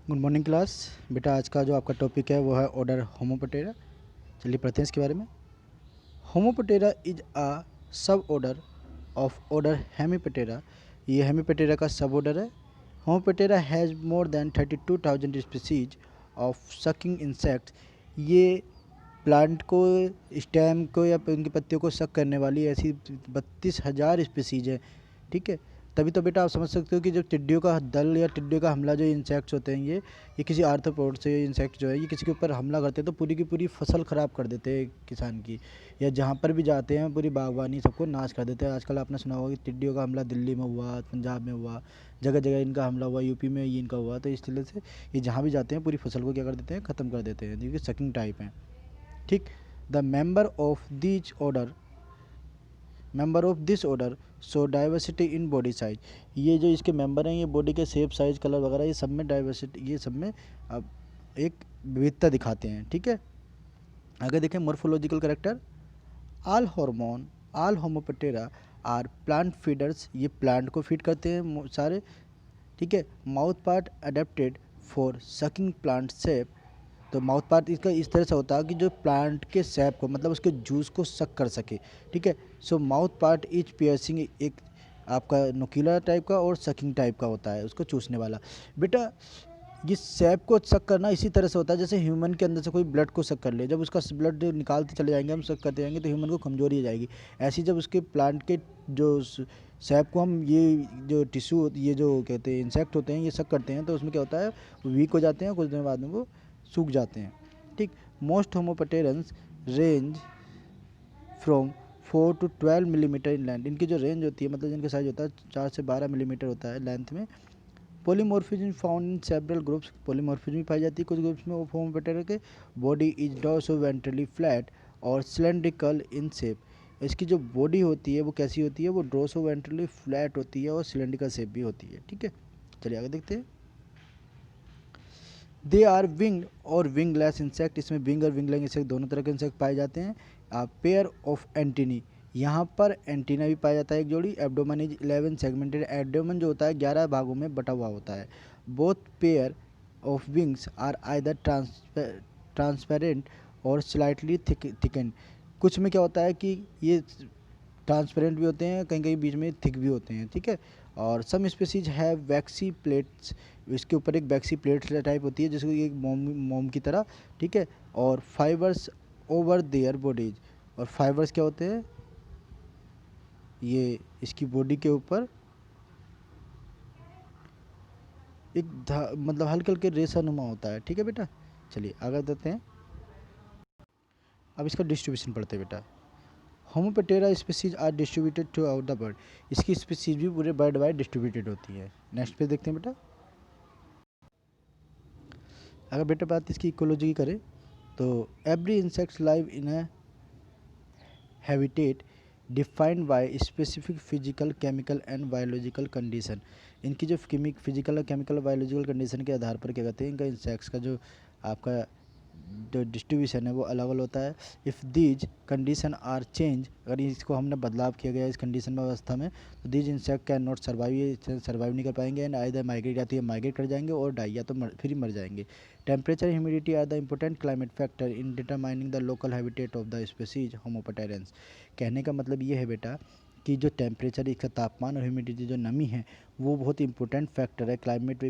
Good morning class. बेटा आज का जो आपका टॉपिक है वो है ऑर्डर होमोपटेरा। चलिए पढ़ते हैं इसके बारे में। होमोपटेरा is a sub order of order Hemiptera. ये हेमीपटेरा का सब ऑर्डर है। Homoptera has more than 32,000 species of sucking insects. ये प्लांट को, स्टेम को या उनकी पत्तियों को सक करने वाली ऐसी 32,000 स्पीसीज है। ठीक है, तभी तो बेटा आप समझ सकते हो कि जब टिड्डियों का दल या टिड्डियों का हमला, जो इंसेक्ट्स होते हैं ये किसी आर्थ्रोपोड से इंसेक्ट जो है ये किसी के ऊपर हमला करते हैं तो पूरी की पूरी फसल ख़राब कर देते हैं किसान की, या जहाँ पर भी जाते हैं पूरी बागवानी सबको नाश कर देते हैं। आजकल आपने सुना होगा कि टिड्डियों का हमला दिल्ली में हुआ, पंजाब में हुआ, जगह जगह इनका हमला हुआ, यूपी में ये इनका हुआ। तो इस तरह से ये जहाँ भी जाते हैं पूरी फसल को क्या कर देते हैं, ख़त्म कर देते हैं, क्योंकि सकिंग टाइप हैं। ठीक, the member of this order so diversity in body size. ये जो इसके मेंबर हैं ये बॉडी के शेप, साइज, कलर वगैरह ये सब में डाइवर्सिटी, ये सब में अब एक विविधता दिखाते हैं। ठीक है, आगे देखें morphological character. All Homoptera are plant feeders. ये प्लांट को फीड करते हैं सारे। ठीक है, mouth part adapted for sucking plant sap. तो माउथ पार्ट इसका इस तरह से होता है कि जो प्लांट के सैप को, मतलब उसके जूस को सक कर सके। ठीक है, सो माउथ पार्ट इज पियर्सिंग, एक आपका नुकीला टाइप का और सकिंग टाइप का होता है, उसको चूसने वाला। बेटा ये सैप को सक करना इसी तरह से होता है जैसे ह्यूमन के अंदर से कोई ब्लड को सक कर ले। जब उसका ब्लड निकालते चले जाएंगे, हम सक करते जाएंगे तो ह्यूमन को कमजोरी आ जाएगी। ऐसी जब उसके प्लांट के जो सैप को हम, ये जो टिश्यू, ये जो कहते हैं इंसेक्ट होते हैं, ये सक करते हैं तो उसमें क्या होता है, वो वीक हो जाते हैं, कुछ दिन बाद में वो सूख जाते हैं। ठीक, most homopterans range from 4 to 12 millimetre in length. इनकी जो रेंज होती है, मतलब जिनका साइज होता है 4 से 12 मिलीमीटर होता है लेंथ में। Polymorphism found in several groups. Polymorphism भी पाई जाती है कुछ ग्रुप्स में। वो होमोपटेरा के बॉडी इज डोर्सोवेंट्रली फ्लैट और सिलेंड्रिकल इन शेप। इसकी जो बॉडी होती है वो कैसी होती है, वो डोर्सोवेंट्रली फ्लैट होती है और सिलेंड्रिकल शेप भी होती है। ठीक है, चलिए आगे देखते हैं। दे आर विंग्ड और विंगलेस इंसेक्ट। इसमें विंग और विंगलेस इंसेक्ट दोनों तरह के इंसेक्ट पाए जाते हैं। पेयर ऑफ एंटीनी, यहाँ पर एंटीना भी पाया जाता है एक जोड़ी। Abdomen is 11 segmented. एब्डोमन जो होता है 11 भागों में बटा हुआ होता है। Both pair of wings are either transparent और स्लाइटली थिकन। कुछ में क्या होता है कि ये ट्रांसपेरेंट भी होते हैं, कहीं कहीं बीच में थिक भी होते हैं। ठीक है, और सम स्पीसीज है वैक्सी प्लेट्स। इसके ऊपर एक वैक्सी प्लेट टाइप होती है जिसको एक मोम की तरह। ठीक है, और फाइबर्स ओवर देयर बॉडीज। और फाइबर्स क्या होते हैं, ये इसकी बॉडी के ऊपर एक मतलब हल्के हल्के रेशा नुमा होता है। ठीक है बेटा, चलिए आगे देते हैं। अब इसका डिस्ट्रीब्यूशन पढ़ते हैं बेटा। Homoptera species are distributed throughout the world. इसकी स्पीसीज भी पूरे बर्ड वाइड डिस्ट्रीब्यूटेड होती है। नेक्स्ट पे देखते हैं बेटा। अगर बेटा बात इसकी इकोलॉजी की करें तो every insects live in a habitat defined by specific physical, chemical and biological condition. इनकी जो फिजिकल, केमिकल, बायोलॉजिकल कंडीशन के आधार पर क्या कहते हैं, इनका इंसेक्ट्स का जो आपका जो डिस्ट्रीब्यूशन है वो अलग अलग होता है। If these condition are change, अगर इसको हमने बदलाव किया गया इस कंडीशन में, अवस्था में, तो these insect can not survive, ये सर्वाइव नहीं कर पाएंगे। एंड आइदर माइग्रेट, या तो ये माइग्रेट कर जाएंगे, और डाई, या तो फिर ही मर जाएंगे। Temperature, humidity are the important climate factor in determining the local habitat of the species homopterans. कहने का मतलब ये है बेटा कि जो टेम्परेचर, इसका तापमान और ह्यूमिडिटी, जो नमी है, वो बहुत इंपॉर्टेंट फैक्टर है। क्लाइमेट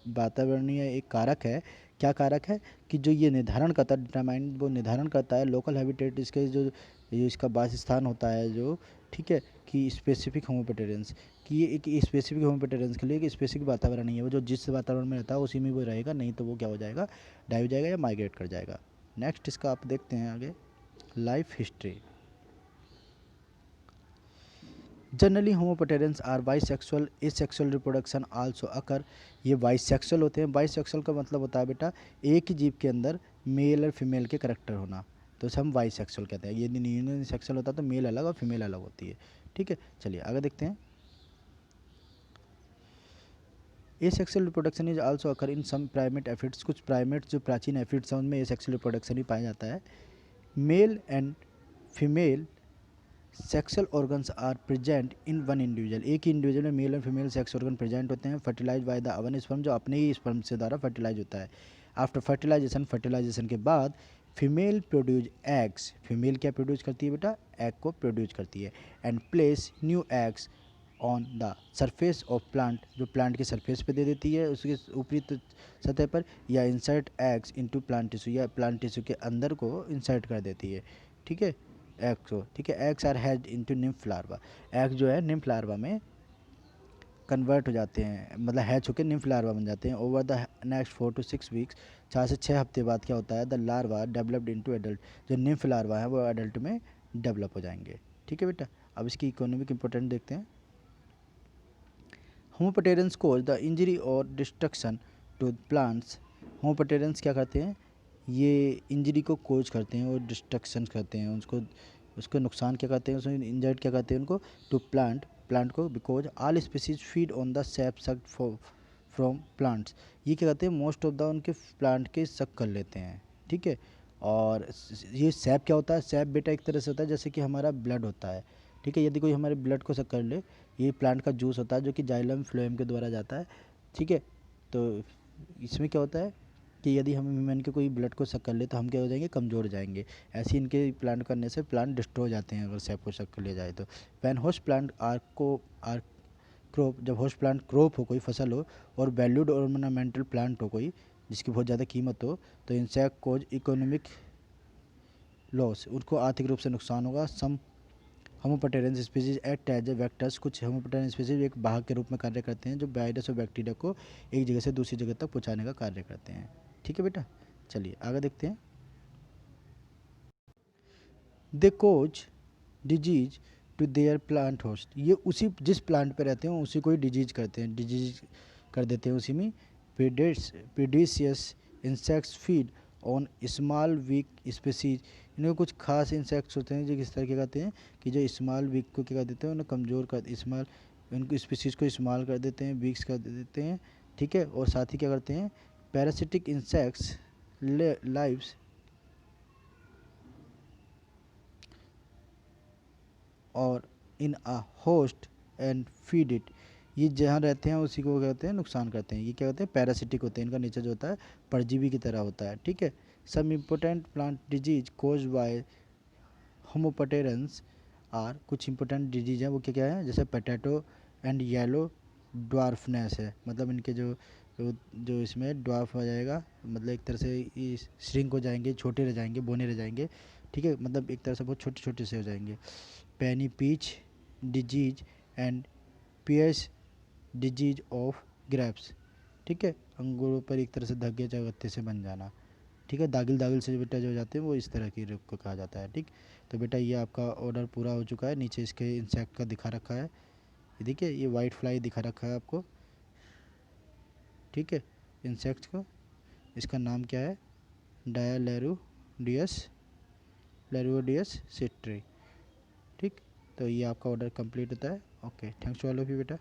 वातावरणीय एक कारक है। क्या कारक है कि जो ये निर्धारण करता है, डिटरमाइन, वो निर्धारण करता है लोकल हैबिटेट, इसके जो इसका वास स्थान होता है जो। ठीक है, कि स्पेसिफिक होमोपटेरेंस, कि ये एक स्पेसिफिक होमोपटेरेंस के लिए एक स्पेसिफिक वातावरण नहीं है। वो जो जिस वातावरण में रहता है उसी में वो रहेगा, नहीं तो वो क्या हो जाएगा, डाई हो जाएगा या माइग्रेट कर जाएगा। नेक्स्ट इसका आप देखते हैं आगे, life history. Generally homopterans are bisexual, asexual reproduction also occur. ये बाइसेक्सुअल होते हैं। बाइसेक्सुअल का मतलब होता है बेटा एक ही जीव के अंदर मेल और फीमेल के करेक्टर होना, तो इसे हम बाइसेक्सुअल कहते हैं। ये यूनिसेक्सुअल सेक्सुअल होता है तो मेल अलग और फीमेल अलग होती है। ठीक है, चलिए आगे देखते हैं। Asexual reproduction is also occur in some primate aphids. कुछ प्राइमेट्स जो प्राचीन एफिड्स हैं उनमें एसेक्सुअल रिप्रोडक्शन ही पाया जाता है। Male and female sexual organs are present in one individual, एक ही इंडिविजुअल में male and female sex organ present होते हैं, fertilise by the own sperm, जो अपने ही स्पर्म से द्वारा फर्टिलाइज होता है। आफ्टर फर्टिलाइजेशन, फर्टिलाइजेशन के बाद फीमेल प्रोड्यूज एग्स, फीमेल क्या प्रोड्यूस करती है बेटा, एग को प्रोड्यूस करती है, and place new eggs on the surface of plant, जो प्लांट के सरफेस पे दे देती है उसके ऊपरी सतह पर, या insert eggs into plant tissue, या प्लांट टिश्यू के अंदर को इंसर्ट कर देती है, ठीक है, एग्स को, ठीक है। Eggs are hatched into nymph larva, egg जो है निम्फ लार्वा में कन्वर्ट हो जाते हैं, मतलब हैच होकर निम्फ लार्वा बन जाते हैं। Over the next 4 to 6 weeks, 4 से 6 हफ्ते बाद क्या होता है, the larva developed into adult, जो निम्फ लार्वा है वो एडल्ट में डेवलप हो जाएंगे, ठीक है बेटा। अब इसकी इकोनॉमिक इंपॉर्टेंट देखते हैं। होमोपटेरेंस कोज द इंजरी और डिस्ट्रक्शन टू प्लांट्स, होमोपटेरेंस क्या करते हैं, ये इंजरी को कोज करते हैं और डिस्ट्रक्शन करते हैं, उसको उसको नुकसान क्या करते हैं, उसमें इंजर्ड क्या करते हैं उनको, टू प्लांट, प्लांट को, because all species feed on the SAP sucked from plants, ये क्या करते हैं, मोस्ट ऑफ द उनके प्लांट के सक कर लेते हैं, ठीक है। और ये सैप क्या होता है, सैप बेटा एक तरह से होता है जैसे कि हमारा ब्लड होता है, ठीक है। यदि कोई हमारे ब्लड को सक कर ले, ये प्लांट का जूस होता है जो कि जाइलम फ्लोएम के द्वारा जाता है, ठीक है। तो इसमें क्या होता है कि यदि हम ह्यूमन के कोई ब्लड को सक कर ले तो हम क्या हो जाएंगे, कमज़ोर हो जाएंगे, ऐसे इनके प्लांट करने से प्लांट डिस्ट्रॉय हो जाते हैं अगर सैप को सक कर लिया जाए तो। When host plant are crop, जब होस्ट प्लांट क्रॉप हो, कोई फसल हो, और वैल्यूड ऑर्नामेंटल प्लांट हो कोई जिसकी बहुत ज़्यादा कीमत हो, तो इंसेक्ट कोज इकोनॉमिक लॉस, उनको आर्थिक रूप से नुकसान होगा। Some homopterans species act as a vectors, कुछ होमोपटेरेंस स्पीसीज एक वाहक के रूप में कार्य करते हैं जो वायरस और बैक्टीरिया को एक जगह से दूसरी जगह तक पहुंचाने का कार्य करते हैं, ठीक है बेटा। चलिए आगे देखते हैं। They cause disease to their plant host, ये उसी जिस प्लांट पे रहते हैं उसी को ही डिजीज करते हैं, डिजीज कर देते हैं उसी में। Predaceous insects feed on small weak species, इनमें कुछ खास इंसेक्ट्स होते हैं जो किस तरह के कहते हैं कि जो स्मॉल वीक को क्या कर देते हैं, उन्हें कमज़ोर कर, स्मॉल उनको स्पीसीज को स्मॉल कर देते हैं, वीक्स कर देते हैं, ठीक है। और साथ ही क्या करते हैं, पैरासिटिक इंसेक्ट्स लाइव्स और in a host and feed it, ये जहाँ रहते हैं उसी को कहते हैं नुकसान करते हैं, ये क्या होते हैं, पैरासिटिक होते हैं, इनका नेचर जो होता है परजीवी की तरह होता है, ठीक है। Some important plant disease cause by homopterans are, कुछ इंपॉर्टेंट डिजीज हैं वो क्या क्या है, जैसे पोटैटो एंड येलो ड्वार्फनेस है, मतलब इनके जो इसमें ड्वार्फ हो जाएगा, मतलब एक तरह से श्रिंक हो जाएंगे, छोटे रह जाएंगे, बोने रह जाएंगे, ठीक है, मतलब एक तरह से बहुत छोटे छोटे से हो जाएंगे। Phony peach disease and Pierce's disease of grapes, ठीक है, अंगूरों पर एक तरह से धब्बे या गत्ते से बन जाना, ठीक है, दागिल दागिल से बेटा जो हो जाते हैं वो इस तरह की रोग को कहा जाता है, ठीक। तो बेटा ये आपका ऑर्डर पूरा हो चुका है, नीचे इसके इंसेक्ट का दिखा रखा है, ये देखिए ये वाइट फ्लाई दिखा रखा है आपको, ठीक है, इंसेक्ट को, इसका नाम क्या है, डायलेरुडियस लेरुडियस सिट्री, ठीक। तो ये आपका ऑर्डर कंप्लीट होता है। Okay, thanks to all of you बेटा।